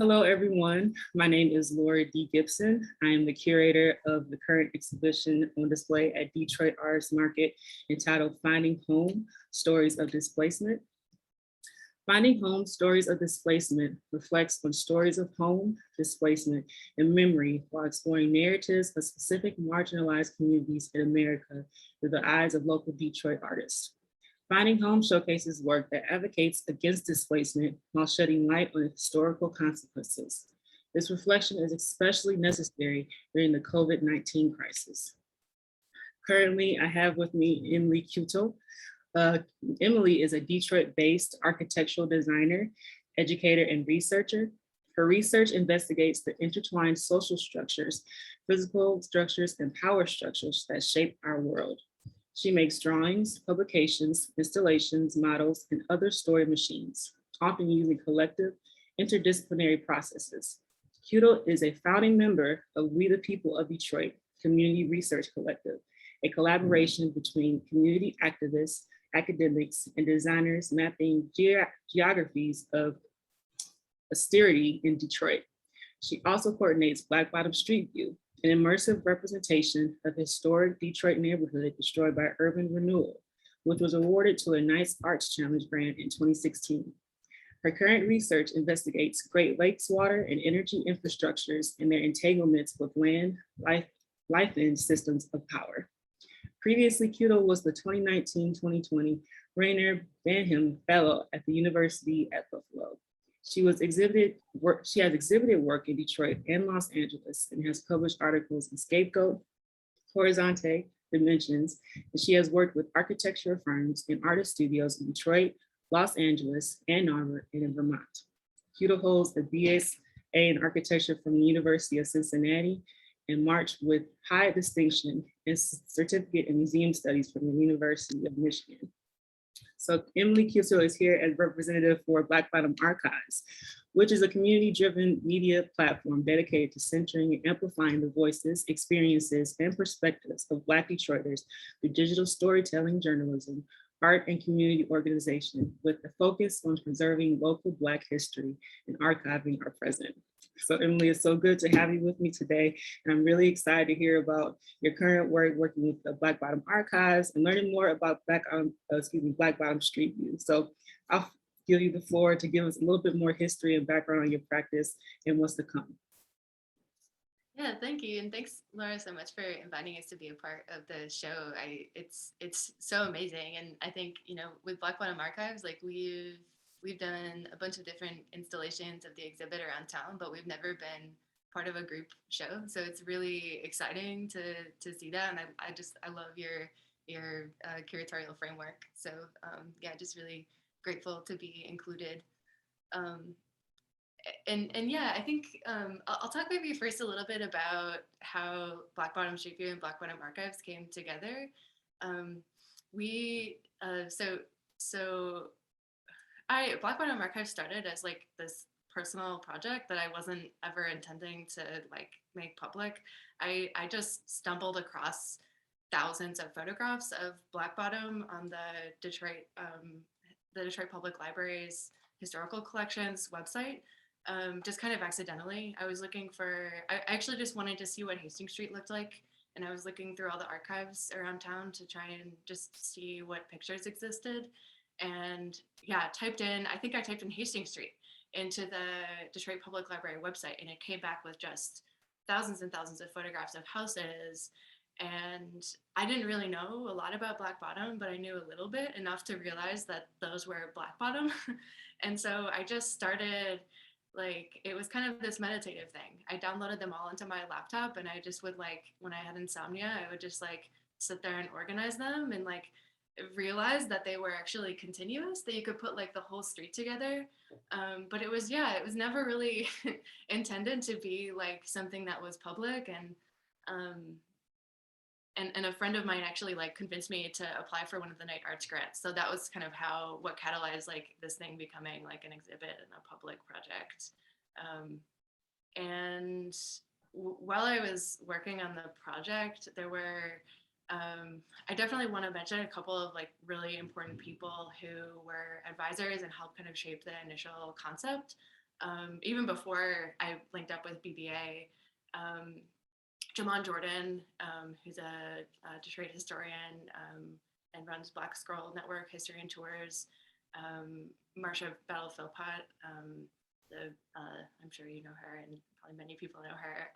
Hello, everyone. My name is Laura D. Gibson. I am the curator of the current exhibition on display at Detroit Arts Market entitled Finding Home, Stories of Displacement. Finding Home, Stories of Displacement reflects on stories of home, displacement, and memory while exploring narratives of specific marginalized communities in America through the eyes of local Detroit artists. Finding Home showcases work that advocates against displacement while shedding light on historical consequences. This reflection is especially necessary during the COVID-19 crisis. Currently, I have with me Emily Kutil. Uh, Emily is a Detroit-based architectural designer, educator, and researcher. Her research investigates the intertwined social structures, physical structures, and power structures that shape our world. She makes drawings, publications, installations, models, and other story machines, often using collective, interdisciplinary processes. Kudo is a founding member of We the People of Detroit Community Research Collective, a collaboration between community activists, academics, and designers mapping geographies of austerity in Detroit. She also coordinates Black Bottom Street View, an immersive representation of historic Detroit neighborhood destroyed by urban renewal, which was awarded to a Nice Arts Challenge grant in 2016. Her current research investigates Great Lakes water and energy infrastructures and their entanglements with land, life and systems of power. Previously, Kudo was the 2019-2020 Rainer Banham Fellow at the University at Buffalo. She has exhibited work in Detroit and Los Angeles and has published articles in Scapegoat, Horizonte, Dimensions, and she has worked with architecture firms and artist studios in Detroit, Los Angeles, Ann Arbor, and in Vermont. Kudo holds a BSA in architecture from the University of Cincinnati and marched with high distinction and certificate in museum studies from the University of Michigan. So Emily Kutil is here as representative for Black Bottom Archives, which is a community-driven media platform dedicated to centering and amplifying the voices, experiences, and perspectives of Black Detroiters through digital storytelling, journalism, art, and community organization, with a focus on preserving local Black history and archiving our present. So Emily, it's so good to have you with me today. And I'm really excited to hear about your current work working with the Black Bottom Archives and learning more about Black Bottom Street View. So I'll give you the floor to give us a little bit more history and background on your practice and what's to come. Yeah, thank you, and thanks, Laura, so much for inviting us to be a part of the show. It's so amazing, and I think with Black Bottom Archives, like we've done a bunch of different installations of the exhibit around town, but we've never been part of a group show. So it's really exciting to see that, and I love your curatorial framework. So yeah, just really grateful to be included. Um, and yeah, I think I'll talk maybe first a little bit about how Black Bottom Street View and Black Bottom Archives came together. We so Black Bottom Archives started as like this personal project that I wasn't ever intending to like make public. I just stumbled across thousands of photographs of Black Bottom on the Detroit Public Library's historical collections website, just kind of accidentally. I actually just wanted to see what Hastings Street looked like. And I was looking through all the archives around town to try and just see what pictures existed. And yeah, I think I typed in Hastings Street into the Detroit Public Library website, and it came back with just thousands and thousands of photographs of houses. And I didn't really know a lot about Black Bottom, but I knew a little bit, enough to realize that those were Black Bottom. And so I just started, like, it was kind of this meditative thing. I downloaded them all into my laptop, and I just would, like, when I had insomnia, I would just like sit there and organize them and like realize that they were actually continuous, that you could put like the whole street together. But it was never really intended to be like something that was public. Um, and a friend of mine actually like convinced me to apply for one of the night arts grants. So that was kind of what catalyzed like this thing becoming like an exhibit and a public project. And while I was working on the project, I definitely want to mention a couple of like really important people who were advisors and helped kind of shape the initial concept. even before I linked up with BBA. Jamon Jordan, who's a Detroit historian and runs Black Scroll Network History and Tours. Marcia Battle Philpott, I'm sure you know her, and probably many people know her.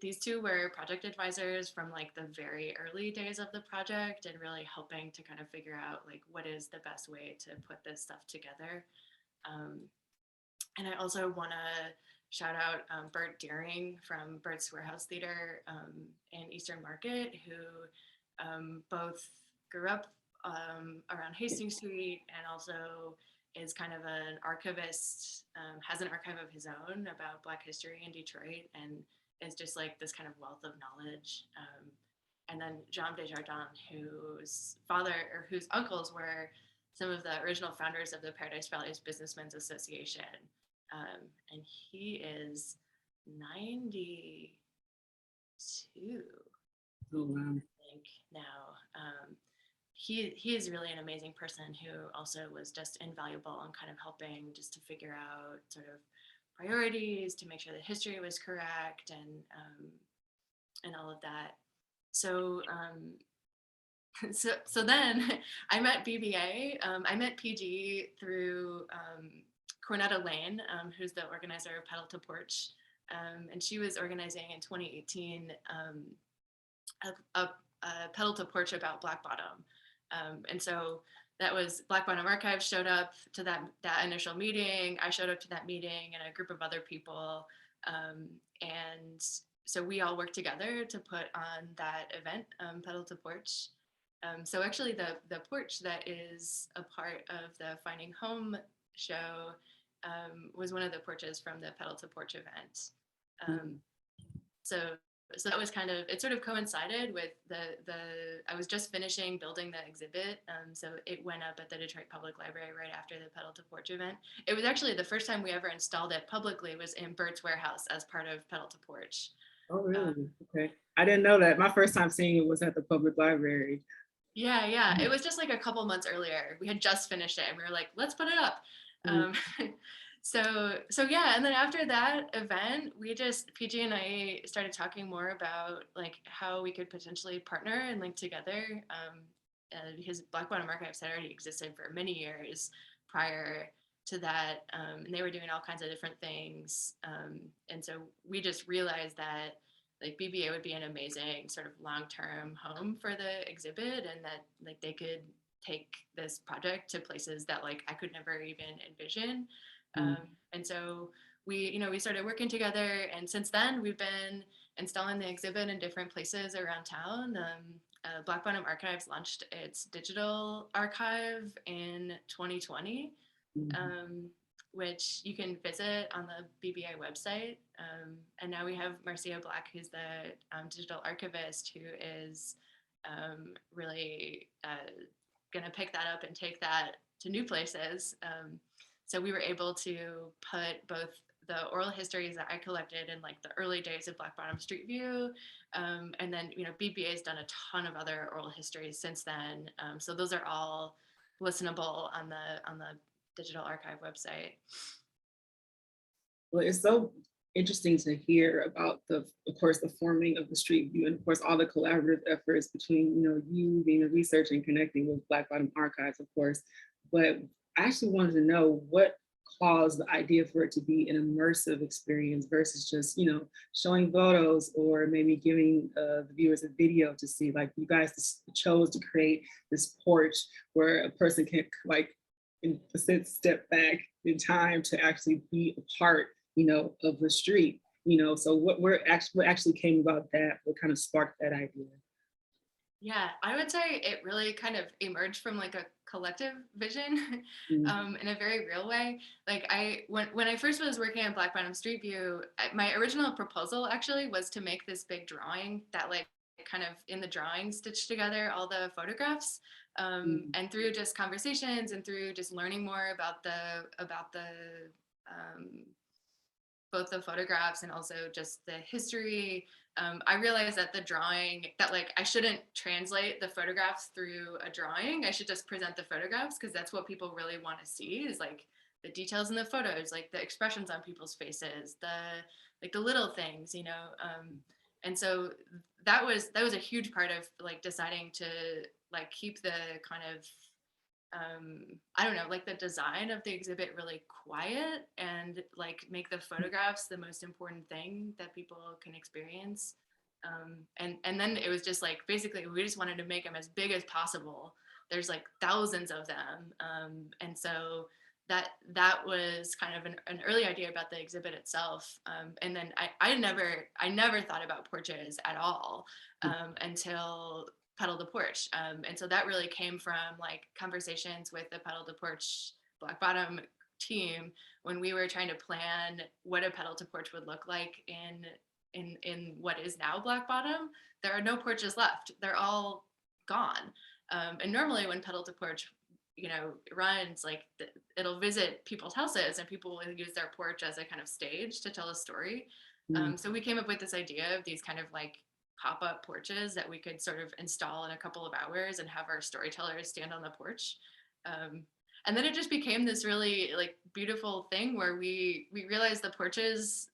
These two were project advisors from like the very early days of the project, and really helping to kind of figure out like what is the best way to put this stuff together. And I also want to shout out Bert Deering from Bert's Warehouse Theater in Eastern Market, who both grew up around Hastings Street and also is kind of an archivist, has an archive of his own about Black history in Detroit, and is just like this kind of wealth of knowledge. And then Jean Desjardins, whose father or whose uncles were some of the original founders of the Paradise Valley's Businessmen's Association. And he is 92, Oh, wow. I think, now. He is really an amazing person who also was just invaluable in kind of helping just to figure out sort of priorities, to make sure the history was correct, and all of that. So so then I met BBA. I met PG through Cornetta Lane, who's the organizer of Pedal to Porch, and she was organizing in 2018 a Pedal to Porch about Black Bottom. And so that was Black Bottom Archive showed up to that initial meeting. I showed up to that meeting and a group of other people. And so we all worked together to put on that event, Pedal to Porch. So actually the porch that is a part of the Finding Home show was one of the porches from the Pedal to Porch event. So that was kind of, it sort of coincided with I was just finishing building the exhibit. So it went up at the Detroit Public Library right after the Pedal to Porch event. It was actually the first time we ever installed it publicly was in Bert's warehouse as part of Pedal to Porch. Oh, really? Okay. I didn't know that. My first time seeing it was at the public library. Yeah. It was just like a couple months earlier. We had just finished it and we were like, let's put it up. So yeah, and then after that event, PG and I started talking more about like how we could potentially partner and link together, because Black Bottom Archives had already existed for many years prior to that, and they were doing all kinds of different things, and so we just realized that like BBA would be an amazing sort of long-term home for the exhibit, and that like they could take this project to places that like I could never even envision. And so we started working together, and since then we've been installing the exhibit in different places around town. Black Bottom Archives launched its digital archive in 2020, which you can visit on the BBI website. And now we have Marcia Black, who's the digital archivist, who is really going to pick that up and take that to new places. So we were able to put both the oral histories that I collected in like the early days of Black Bottom Street View, and then BBA has done a ton of other oral histories since then. So those are all listenable on the digital archive website. Well, it's so interesting to hear about of course, the forming of the Street View, and of course, all the collaborative efforts between, you being a researcher and connecting with Black Bottom Archives, of course. But I actually wanted to know what caused the idea for it to be an immersive experience versus just, showing photos or maybe giving the viewers a video to see. Like, you guys chose to create this porch where a person can step back in time to actually be a part, of the street. So what actually came about that? What kind of sparked that idea? Yeah, I would say it really kind of emerged from like a collective vision in a very real way. Like when I first was working on Black Bottom Street View, my original proposal actually was to make this big drawing that like kind of in the drawing stitched together all the photographs, and through just conversations and through just learning more about the both the photographs and also just the history. I realized that the drawing, that like I shouldn't translate the photographs through a drawing. I should just present the photographs, because that's what people really want to see, is like the details in the photos, like the expressions on people's faces, the little things, you know. And so that was a huge part of like deciding to like keep the kind of I don't know, like the design of the exhibit really quiet and like make the photographs the most important thing that people can experience. And then it was just like basically we just wanted to make them as big as possible. There's like thousands of them, and so that was kind of an early idea about the exhibit itself. And then I never thought about porches at all until Pedal to Porch. And so that really came from like conversations with the Pedal to Porch Black Bottom team when we were trying to plan what a Pedal to Porch would look like in what is now Black Bottom. There are no porches left. They're all gone. And normally when Pedal to Porch, you know, runs, like it'll visit people's houses and people will use their porch as a kind of stage to tell a story. So we came up with this idea of these kind of like pop-up porches that we could sort of install in a couple of hours and have our storytellers stand on the porch. And then it just became this really like beautiful thing where we realized the porches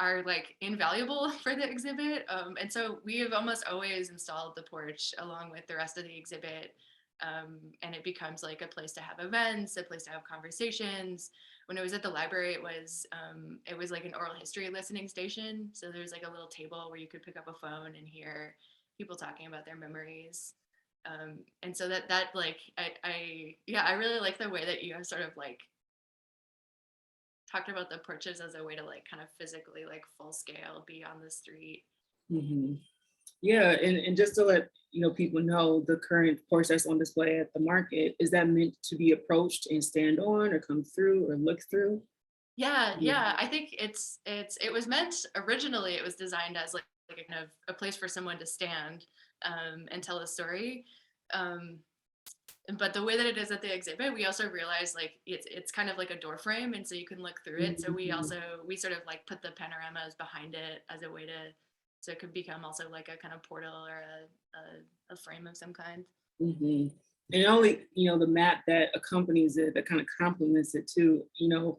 are like invaluable for the exhibit. And so we have almost always installed the porch along with the rest of the exhibit. And it becomes like a place to have events, a place to have conversations. When I was at the library, it was like an oral history listening station. So there's like a little table where you could pick up a phone and hear people talking about their memories. And so that like I really like the way that you have sort of like talked about the porches as a way to like kind of physically like full scale be on the street. Mm-hmm. Yeah, and just to let people know, the current porch that's on display at the market, is that meant to be approached and stand on or come through or look through? Yeah. I think it was meant originally. It was designed as like a kind of a place for someone to stand and tell a story. But the way that it is at the exhibit, we also realized like it's kind of like a door frame, and so you can look through it. So we sort of like put the panoramas behind it as a way to so it could become also like a kind of portal or a frame of some kind. Mm-hmm. And only the map that accompanies it, that kind of complements it too. You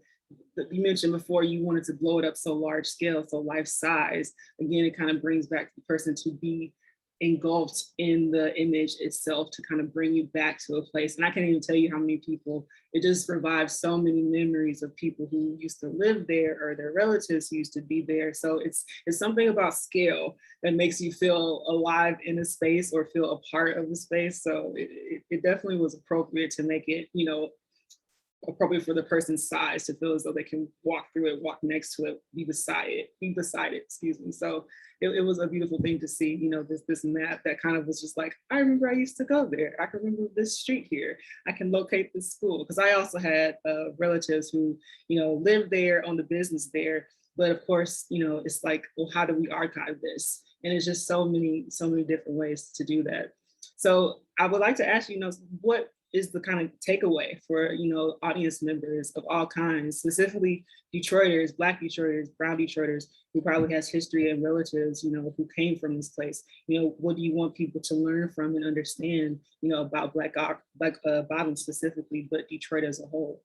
mentioned before you wanted to blow it up so large scale, so life size. Again, it kind of brings back the person to be engulfed in the image itself to kind of bring you back to a place. And I can't even tell you how many people, it just revives so many memories of people who used to live there or their relatives who used to be there. So it's something about scale that makes you feel alive in a space or feel a part of the space. So it definitely was appropriate to make it, appropriate for the person's size to feel as though they can walk through it, walk next to it, be beside it, excuse me. So it was a beautiful thing to see, this map that kind of was just like, I remember I used to go there. I can remember this street here. I can locate this school. Because I also had relatives who, lived there on the business there. But of course, it's like, well, how do we archive this? And it's just so many different ways to do that. So I would like to ask you, what is the kind of takeaway for audience members of all kinds, specifically Detroiters, Black Detroiters, Brown Detroiters, who probably has history and relatives who came from this place. What do you want people to learn from and understand about Black Bottom specifically, but Detroit as a whole?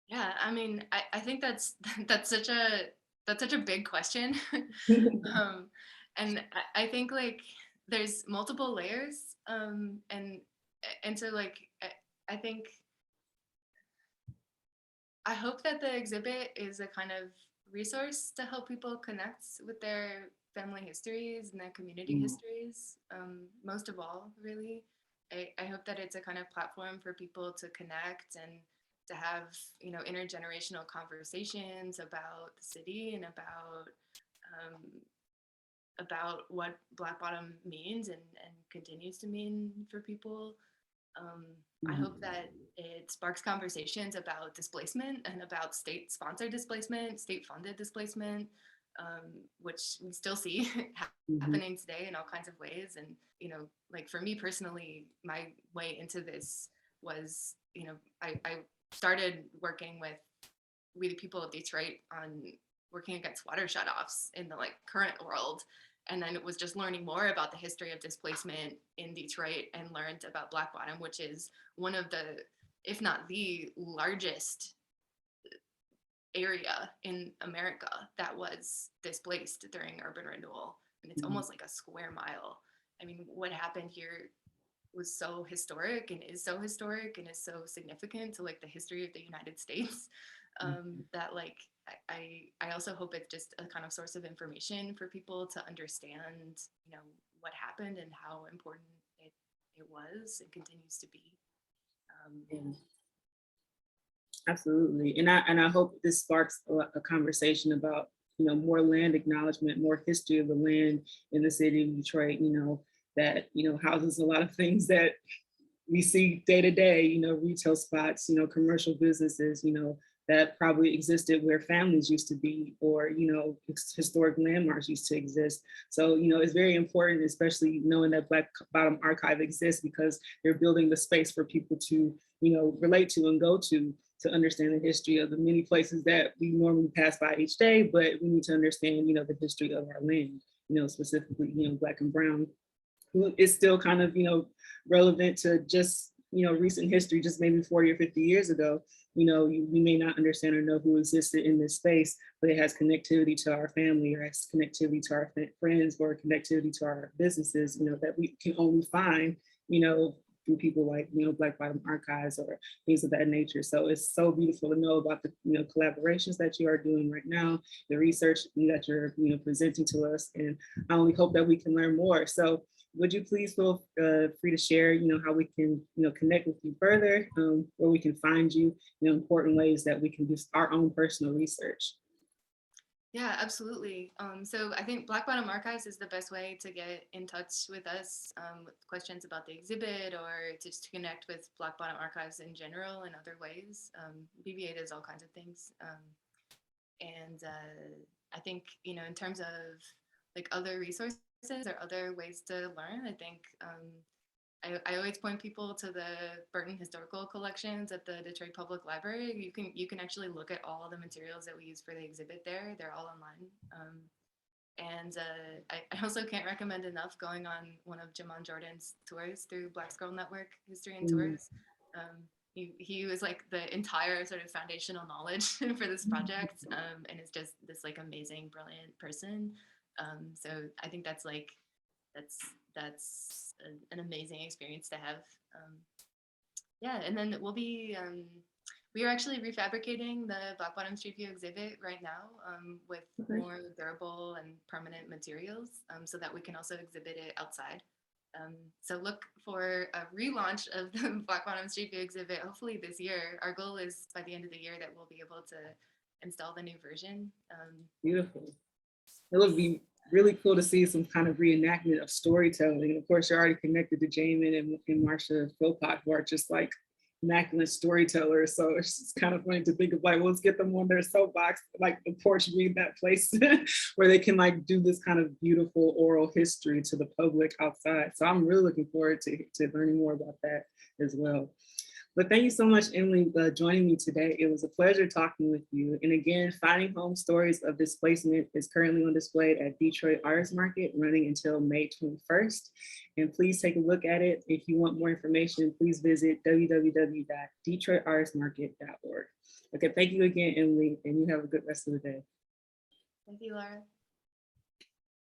Yeah, I mean, I think that's such a big question. And I think like there's multiple layers, and so like I think I hope that the exhibit is a kind of resource to help people connect with their family histories and their community histories. Most of all, really, I hope that it's a kind of platform for people to connect and to have intergenerational conversations about the city and about what Black Bottom means and continues to mean for people. I hope that it sparks conversations about displacement and about state-sponsored displacement, state-funded displacement, which we still see happening today in all kinds of ways. And, like for me personally, my way into this was, I started working with We the People of Detroit on working against water shutoffs in the like current world. And then it was just learning more about the history of displacement in Detroit and learned about Black Bottom, which is one of the, if not the largest area in America that was displaced during urban renewal. And it's almost like a square mile. I mean, what happened here was so historic and is so historic and is so significant to like the history of the United States, that like I also hope it's just a kind of source of information for people to understand, you know, what happened and how important it was and continues to be. Yeah, absolutely. And I hope this sparks a conversation about, you know, more land acknowledgement, more history of the land in the city of Detroit, you know, that, you know, houses a lot of things that we see day to day, you know, retail spots, you know, commercial businesses, you know, that probably existed where families used to be, or, you know, historic landmarks used to exist. So, you know, it's very important, especially knowing that Black Bottom Archive exists, because they're building the space for people to, you know, relate to and go to understand the history of the many places that we normally pass by each day, but we need to understand, you know, the history of our land, you know, specifically, you know, Black and Brown, who is still kind of, you know, relevant to just, you know, recent history, just maybe 40 or 50 years ago. You know, we may not understand or know who existed in this space, but it has connectivity to our family, or has connectivity to our friends, or connectivity to our businesses, you know, that we can only find, you know, through people like, you know, Black Bottom Archives or things of that nature. So it's so beautiful to know about the, you know, collaborations that you are doing right now, the research that you're, you know, presenting to us, and I only hope that we can learn more. So would you please feel free to share, you know, how we can, you know, connect with you further, where we can find you, you know, important ways that we can do our own personal research. Yeah, absolutely. So I think Black Bottom Archives is the best way to get in touch with us with questions about the exhibit, or just to connect with Black Bottom Archives in general in other ways. BBA does all kinds of things. And I think, you know, in terms of like other resources or other ways to learn, I think I always point people to the Burton Historical Collections at the Detroit Public Library. You can actually look at all the materials that we use for the exhibit there. They're all online. And I also can't recommend enough going on one of Jamon Jordan's tours through Black Scroll Network History and Tours. He was like the entire sort of foundational knowledge for this project, and is just this like amazing, brilliant person. So I think that's like that's an amazing experience to have. Yeah, and then we are actually refabricating the Black Bottom Street View exhibit right now, with more durable and permanent materials, so that we can also exhibit it outside. So look for a relaunch of the Black Bottom Street View exhibit, hopefully this year. Our goal is by the end of the year that we'll be able to install the new version. Beautiful. It would be really cool to see some kind of reenactment of storytelling. And of course, you're already connected to Jamin and Marsha Philpott, who are just like immaculate storytellers. So it's just kind of funny to think of, like, well, let's get them on their soapbox, like the porch read that place where they can like do this kind of beautiful oral history to the public outside. So I'm really looking forward to learning more about that as well. But thank you so much, Emily, for joining me today. It was a pleasure talking with you. And again, Finding Home Stories of Displacement is currently on display at Detroit Arts Market, running until May 21st. And please take a look at it. If you want more information, please visit www.detroitartsmarket.org. Okay, thank you again, Emily, and you have a good rest of the day. Thank you, Laura.